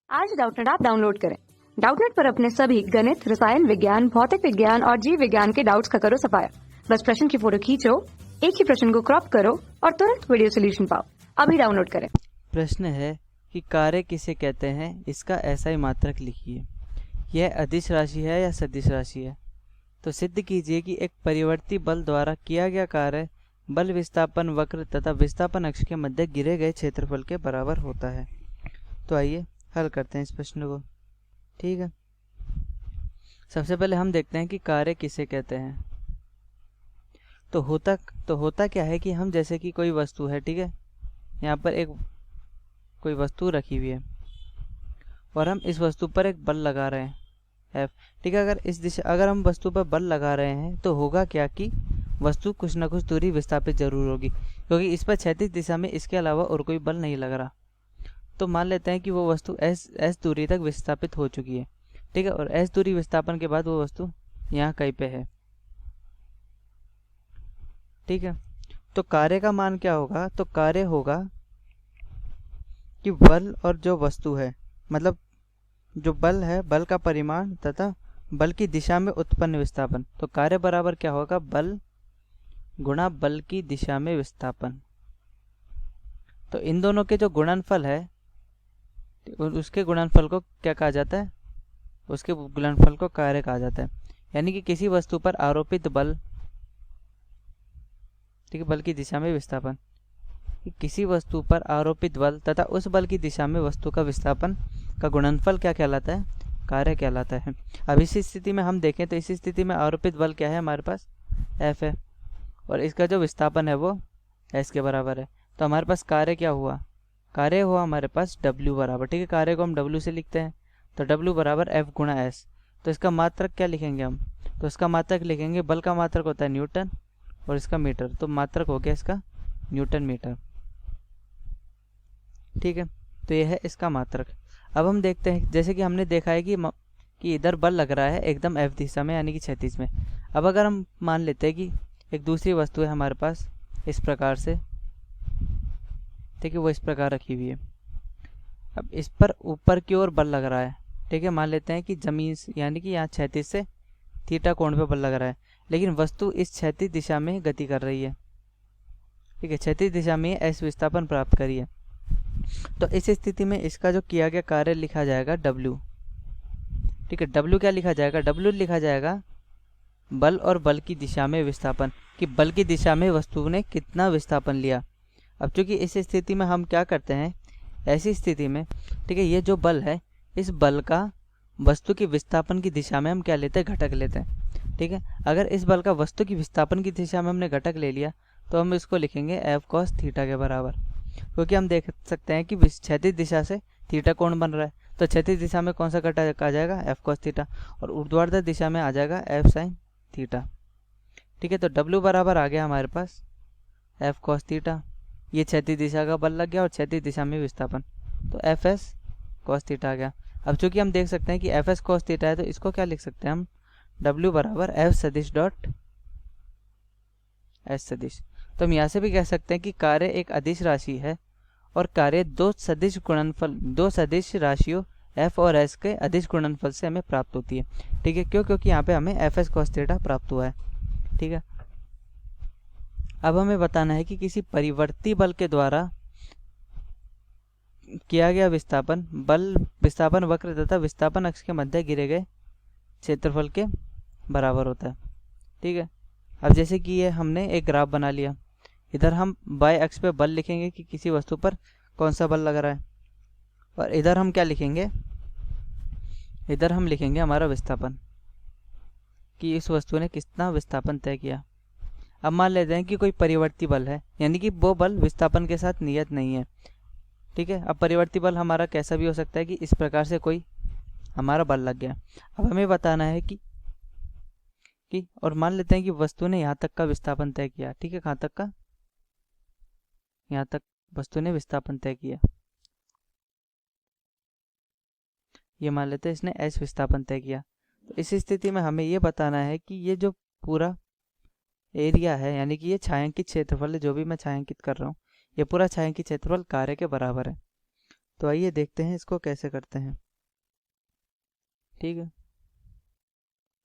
आज Doubtnut app download करें। Doubtnut पर अपने सभी गणित, रसायन विज्ञान, भौतिक विज्ञान और जीव विज्ञान के डाउट्स का करो सफाया। बस प्रश्न की फोटो खींचो, एक ही प्रश्न को क्रॉप करो और तुरंत वीडियो सोल्यूशन पाओ। अभी डाउनलोड करें। प्रश्न है कि कार्य किसे कहते हैं, इसका ऐसा ही मात्रक लिखिए। यह अदिश राशि है या सदिश राशि है? तो सिद्ध कीजिए कि एक परिवर्ती बल द्वारा किया गया कार्य बल विस्थापन वक्र तथा विस्थापन अक्ष के मध्य गिरे गए क्षेत्रफल के बराबर होता है। तो आइए हल करते हैं इस प्रश्न को। ठीक है, सबसे पहले हम देखते हैं कि कार्य किसे कहते हैं। तो होता क्या है कि हम जैसे कि कोई वस्तु है, ठीक है, यहाँ पर एक कोई वस्तु रखी हुई है और हम इस वस्तु पर एक बल लगा रहे हैं F, ठीक है। अगर हम वस्तु पर बल लगा रहे हैं तो होगा क्या कि वस्तु कुछ ना कुछ दूरी विस्थापित जरूर होगी, क्योंकि इस पर क्षैतिज दिशा में इसके अलावा और कोई बल नहीं लग रहा। तो मान लेते हैं कि वो वस्तु s दूरी तक विस्थापित हो चुकी है, ठीक है, और s दूरी विस्थापन के बाद वो वस्तु यहाँ कहीं पे है, ठीक है। तो कार्य का मान क्या होगा? तो कार्य होगा कि बल और जो वस्तु है, मतलब जो बल है, बल का परिमाण तथा बल की दिशा में उत्पन्न विस्थापन। तो कार्य बराबर क्या होगा? बल गुणा बल की दिशा में विस्थापन। तो इन दोनों के जो गुणनफल है उसके गुणनफल को क्या कहा जाता है? उसके गुणनफल को कार्य कहा जाता है। यानी कि किसी वस्तु पर आरोपित बल, ठीक है, बल की दिशा में विस्थापन, किसी वस्तु पर आरोपित बल तथा उस बल की दिशा में वस्तु का विस्थापन का गुणनफल क्या कहलाता है? कार्य कहलाता है। अब इस स्थिति में हम देखें तो इस स्थिति में आरोपित बल क्या है? हमारे पास F है और इसका जो विस्थापन है वो S के बराबर है। तो हमारे पास कार्य क्या हुआ? कार्य हुआ हमारे पास W बराबर, ठीक है, कार्य को हम W से लिखते हैं, तो W बराबर F गुणा S। तो इसका मात्रक क्या लिखेंगे हम? तो इसका मात्रक लिखेंगे, बल का मात्रक होता है न्यूटन और इसका मीटर, तो मात्रक हो गया इसका न्यूटन मीटर, ठीक है। तो यह है इसका मात्रक। अब हम देखते हैं, जैसे कि हमने देखा है कि इधर बल लग रहा है एकदम F दिशा में, यानी कि क्षैतिज में। अब अगर हम मान लेते हैं कि एक दूसरी वस्तु है हमारे पास इस प्रकार से, ठीक है, वो इस प्रकार रखी हुई है। अब इस पर ऊपर की ओर बल लग रहा है, ठीक है, मान लेते हैं कि जमीन यानी कि यहाँ क्षैतिज से थीटा कोण पे बल लग रहा है, लेकिन वस्तु इस क्षैतिज दिशा में गति कर रही है, ठीक है, क्षैतिज दिशा में S विस्थापन प्राप्त करी है। तो इस स्थिति में इसका जो किया गया कार्य लिखा जाएगा W, ठीक है। W क्या लिखा जाएगा? W लिखा जाएगा बल और बल की दिशा में विस्थापन, कि बल की दिशा में वस्तु ने कितना विस्थापन लिया। अब चूंकि इस स्थिति में हम क्या करते हैं, ऐसी स्थिति में, ठीक है, ये जो बल है, इस बल का वस्तु की विस्थापन की दिशा में हम क्या लेते हैं? घटक लेते हैं, ठीक है। अगर इस बल का वस्तु की विस्थापन की दिशा में हमने घटक ले लिया तो हम इसको लिखेंगे F cos थीटा के बराबर, क्योंकि हम देख सकते हैं कि क्षैतिज दिशा से थीटा कोण बन रहा है, तो क्षैतिज दिशा में कौन सा घटक आ जाएगा? F cos थीटा, और ऊर्ध्वाधर दिशा में आ जाएगा F sin थीटा, ठीक है। तो W बराबर आ गया हमारे पास F cos थीटा, ये क्षैतिज दिशा का बल लग गया और क्षैतिज दिशा में विस्थापन, तो Fs cos थीटा आ गया। अब चूंकि हम देख सकते हैं कि Fs cos थीटा है, तो इसको क्या लिख सकते हैं हम? W बराबर F सदिश डॉट S सदिश। तो हम यहाँ से भी कह सकते हैं कि कार्य एक अदिश राशि है और कार्य दो सदिश राशियों F और S के अदिश गुणनफल से हमें प्राप्त होती है, ठीक है। क्यों? क्योंकि यहाँ पे हमें Fs cos थीटा प्राप्त हुआ है, ठीक है। अब हमें बताना है कि किसी परिवर्ती बल के द्वारा किया गया विस्थापन बल विस्थापन वक्र तथा विस्थापन अक्ष के मध्य गिरे गए क्षेत्रफल के बराबर होता है, ठीक है। अब जैसे कि ये हमने एक ग्राफ बना लिया, इधर हम बाय अक्ष पे बल लिखेंगे कि किसी वस्तु पर कौन सा बल लग रहा है, और इधर हम क्या लिखेंगे? इधर हम लिखेंगे हमारा विस्थापन, कि इस वस्तु ने कितना विस्थापन तय किया। अब मान लेते हैं कि कोई परिवर्ती बल है, यानी कि वो बल विस्थापन के साथ नियत नहीं है, ठीक है। अब परिवर्ती बल हमारा कैसा भी हो सकता है कि इस प्रकार से कोई हमारा बल लग गया। अब हमें बताना है कि और मान लेते हैं कि वस्तु ने यहाँ तक का विस्थापन तय किया, ठीक है, कहाँ तक का? यहाँ तक वस्तु ने विस्थापन तय किया। ये मान लेते हैं इसने S विस्थापन तय किया। तो इस स्थिति में हमें ये बताना है कि ये जो पूरा एरिया है, यानी कि ये छायांकित क्षेत्रफल है, जो भी मैं छायांकित कर रहा हूँ, ये पूरा छायांकित क्षेत्रफल कार्य के बराबर है। तो आइए देखते हैं इसको कैसे करते हैं। ठीक है,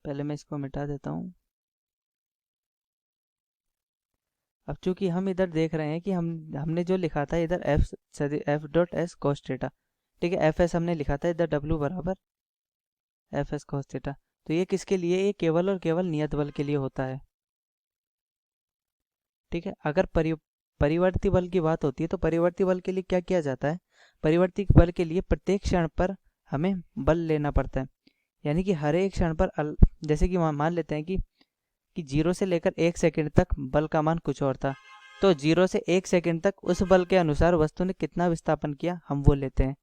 पहले मैं इसको मिटा देता हूँ। अब चूंकि हम इधर देख रहे हैं कि हमने जो लिखा था इधर F dot S cos theta, ठीक है, एफ एस हमने लिखा था इधर डब्ल्यू बराबर एफ एस कॉस थीटा। तो ये किसके लिए, ये केवल और केवल नियत बल के लिए होता है। ठीक है, अगर परिवर्ती बल की बात होती है तो परिवर्ती बल के लिए क्या किया जाता है, परिवर्ती बल के लिए प्रत्येक क्षण पर हमें बल लेना पड़ता है। यानी कि हर एक क्षण पर जैसे कि मान लेते हैं कि 0 से लेकर 1 सेकंड तक बल का मान कुछ और था, तो 0 से 1 सेकंड तक उस बल के अनुसार वस्तु ने कितना विस्थापन किया हम वो लेते हैं।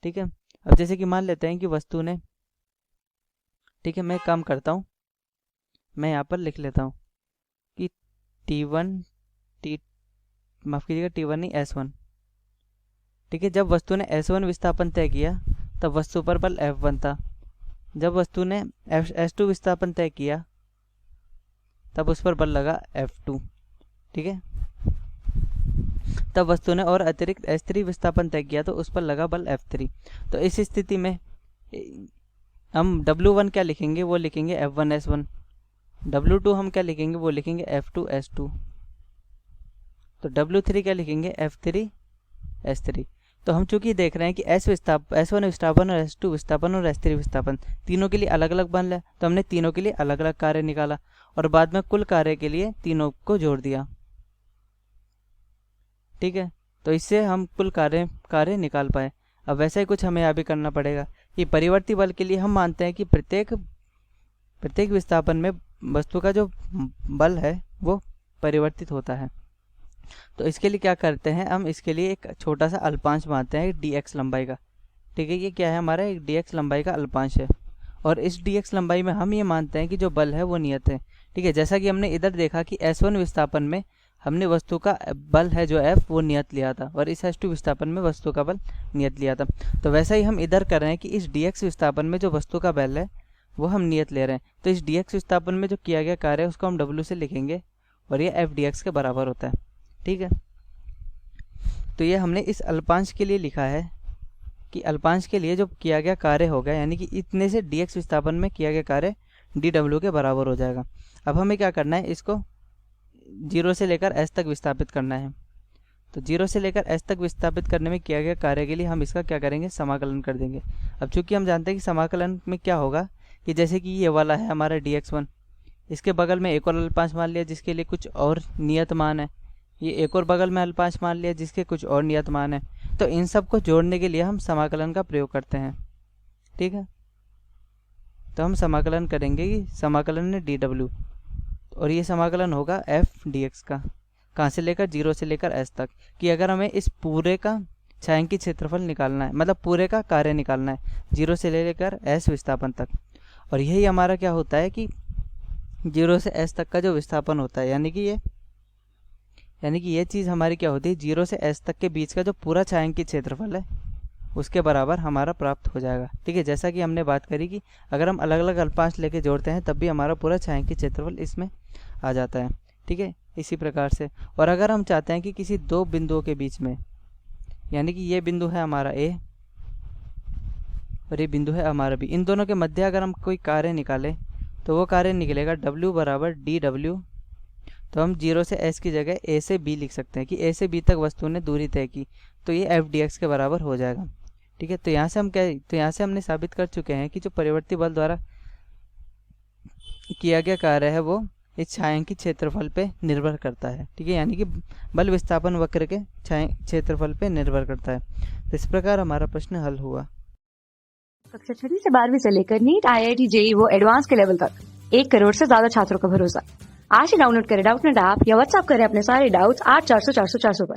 ठीक है, अब जैसे कि मान लेते हैं कि वस्तु ने, ठीक है, मैं काम करता हूँ, मैं यहाँ पर लिख लेता हूँ कि माफ कीजिएगा T1 नहीं S1। ठीक है, जब वस्तु ने S1 विस्थापन तय किया तब वस्तु पर बल F1 था। जब वस्तु ने S2 विस्थापन तय किया तब उस पर बल लगा F2। ठीक है, तब वस्तु ने और अतिरिक्त S3 विस्थापन तय किया तो उस पर लगा बल F3। तो इस स्थिति में हम W1 क्या लिखेंगे, वो लिखेंगे F1 S1। W2 हम क्या लिखेंगे, वो लिखेंगे F2 S2। तो W3 क्या लिखेंगे, F3 S3। तो हम चूंकि देख रहे हैं कि S1 विस्थापन और S2 विस्थापन और S3 विस्थापन तीनों के लिए अलग अलग बल है, तो हमने तीनों के लिए अलग अलग कार्य निकाला और बाद में कुल कार्य के लिए तीनों को जोड़ दिया। ठीक है, तो इससे हम कुल कार्य निकाल पाए। अब वैसा ही कुछ हमें यहाँ भी करना पड़ेगा कि परिवर्ती बल के लिए हम मानते हैं कि प्रत्येक विस्थापन में वस्तु का जो बल है वो परिवर्तित होता है। तो इसके लिए क्या करते हैं, हम इसके लिए एक छोटा सा अल्पांश मानते हैं dx लंबाई का। ठीक है, ये क्या है, हमारा एक dx लंबाई का अल्पांश है और इस dx लंबाई में हम ये मानते हैं कि जो बल है वो नियत है। ठीक है, जैसा कि हमने इधर देखा कि S1 विस्थापन में हमने वस्तु का बल है जो F वो नियत लिया था और इस S2 विस्थापन में वस्तु का बल नियत लिया था। तो वैसा ही हम इधर कर रहे हैं कि इस dx विस्थापन में जो वस्तु का बल है वो हम नियत ले रहे हैं। तो इस dx विस्थापन में जो किया गया कार्य है उसको हम W से लिखेंगे और ये F dx के बराबर होता है। ठीक है, तो ये हमने इस अल्पांश के लिए लिखा है कि अल्पांश के लिए जो किया गया कार्य होगा, यानी कि इतने से dx विस्थापन में किया गया कार्य dw के बराबर हो जाएगा। अब हमें क्या करना है, इसको 0 से लेकर s तक विस्थापित करना है। तो 0 से लेकर s तक विस्थापित करने में किया गया कार्य के लिए हम इसका क्या करेंगे, समाकलन कर देंगे। अब चूंकि हम जानते हैं कि समाकलन में क्या होगा कि जैसे कि ये वाला है हमारा dx1, इसके बगल में एक और अल्पांश मान लिया जिसके लिए कुछ और नियत मान है, ये एक और बगल में अल्पांश मान लिया जिसके कुछ और नियत मान है। तो इन सब को जोड़ने के लिए हम समाकलन का प्रयोग करते हैं। ठीक है, तो हम समाकलन करेंगे कि समाकलन है dw और ये समाकलन होगा f dx का, कहाँ से लेकर 0 से लेकर s तक, कि अगर हमें इस पूरे का छायांकित क्षेत्रफल निकालना है, मतलब पूरे का कार्य निकालना है 0 से लेकर s विस्थापन तक। और यही हमारा क्या होता है कि 0 से s तक का जो विस्थापन होता है, यानी कि ये चीज़ हमारी क्या होती है, 0 से s तक के बीच का जो पूरा छायांकित क्षेत्रफल है उसके बराबर हमारा प्राप्त हो जाएगा। ठीक है, जैसा कि हमने बात करी कि अगर हम अलग अलग अल्पांश लेके जोड़ते हैं तब भी हमारा पूरा छायांकित क्षेत्रफल इसमें आ जाता है। ठीक है, इसी प्रकार से। और अगर हम चाहते हैं कि किसी दो बिंदुओं के बीच में, यानी कि ये बिंदु है हमारा A और ये बिंदु है हमारा B, इन दोनों के मध्य अगर हम कोई कार्य निकालें तो वो कार्य निकलेगा W बराबर dw। तो हम 0 से s की जगह a से b लिख सकते हैं कि a से b तक वस्तु ने दूरी तय की, तो ये f dx के बराबर हो जाएगा। ठीक है, तो यहाँ से हमने साबित कर चुके हैं कि जो परिवर्ती बल द्वारा किया गया कार्य है वो इस छायांकित क्षेत्रफल पे निर्भर करता है। ठीक है, यानी कि बल विस्थापन वक्र के क्षेत्रफल पे निर्भर करता है। तो इस प्रकार हमारा प्रश्न हल हुआ। कक्षा 6वीं से 12वीं से लेकर नीट, IIT, JEE वो एडवांस के लेवल तक 1 करोड़ से ज्यादा छात्रों का भरोसा। आज ही डाउनलोड करें डाउटनेट ऐप या व्हाट्सएप करें अपने सारे डाउट्स 8400 400 400 पर।